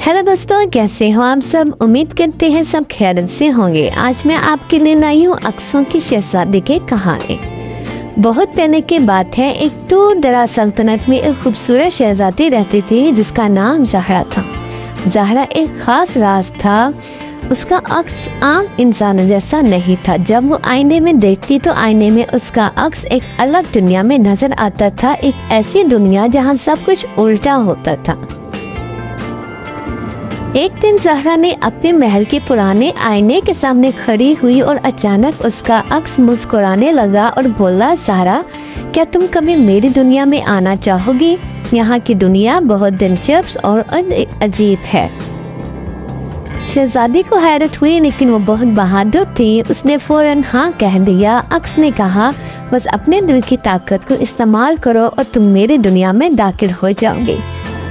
Hello दोस्तों, कैसे हो आप सब। उम्मीद करते हैं सब खैरियत से होंगे। आज मैं आपके लिए लाई हूँ अक्सों की शहजादी की कहानी। बहुत पहले की बात है, एक दूर दराज सल्तनत में एक खूबसूरत शहजादी रहती थी जिसका नाम ज़हरा था। ज़हरा एक खास राज था। उसका अक्स आम इंसानों जैसा नहीं था। जब वो आईने में देखती तो आईने में उसका अक्स एक अलग दुनिया में नजर आता था, एक ऐसी दुनिया जहाँ सब कुछ उल्टा होता था। एक दिन ज़हरा ने अपने महल के पुराने आईने के सामने खड़ी हुई और अचानक उसका अक्स मुस्कुराने लगा और बोला, ज़हरा, क्या तुम कभी मेरी दुनिया में आना चाहोगी? यहाँ की दुनिया बहुत दिलचस्प और अजीब है। शहजादी को हैरत हुई, लेकिन वो बहुत बहादुर थी। उसने फौरन हाँ कह दिया। अक्स ने कहा, बस अपने दिल की ताकत को इस्तेमाल करो और तुम मेरी दुनिया में दाखिल हो जाओगे।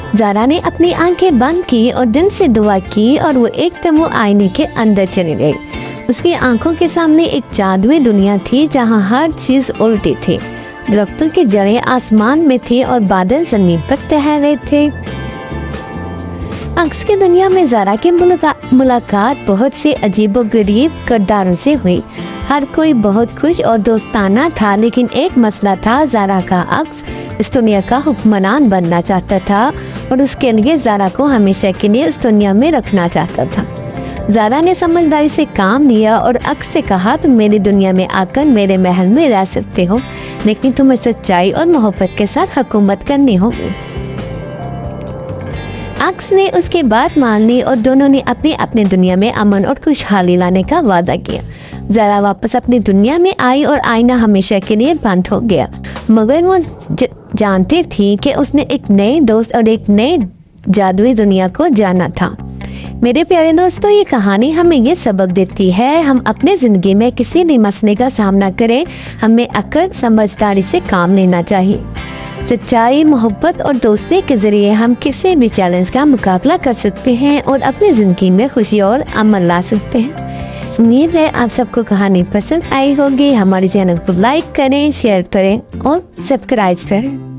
ज़हरा ने अपनी आंखें बंद की और दिल से दुआ की और वो एकदम वो आईने के अंदर चली गई। उसकी आंखों के सामने एक जादुई दुनिया थी जहाँ हर चीज़ उल्टी थी। दरख्तों की जड़ें आसमान में थी और बादल ज़मीन पर तैर रहे थे। अक्स की दुनिया में ज़हरा की मुलाकात बहुत से अजीबोगरीब किरदारों से हुई। हर कोई बहुत खुश और दोस्ताना था, लेकिन एक मसला था। ज़हरा का अक्स इस दुनिया का हुक्मरान बनना चाहता था और उसके लिए ज़हरा को हमेशा के लिए उस दुनिया में रखना चाहता था। ज़हरा ने समझदारी से काम लिया और अक्स से कहा, तुम मेरी दुनिया में आकर मेरे महल में रह सकते हो, लेकिन तुम्हें सच्चाई और मोहब्बत के साथ हुकूमत करनी होगी। अक्स ने उसकी बात मान ली और दोनों ने अपनी अपनी दुनिया में अमन और खुशहाली लाने का वादा किया। ज़हरा वापस अपनी दुनिया में आई और आईना हमेशा के लिए बंद हो गया, मगर वो जानती थी कि उसने एक नए दोस्त और एक नए जादुई दुनिया को जाना था। मेरे प्यारे दोस्तों, ये कहानी हमें ये सबक देती है, हम अपने ज़िंदगी में किसी भी मसले का सामना करें, हमें अक्ल समझदारी से काम लेना चाहिए। सच्चाई, मोहब्बत और दोस्ती के ज़रिए हम किसी भी चैलेंज का मुकाबला कर सकते हैं और अपनी ज़िंदगी में खुशी और अमन ला सकते हैं। उम्मीद है आप सबको कहानी पसंद आई होगी। हमारे चैनल को लाइक करें, शेयर करें और सब्सक्राइब करें।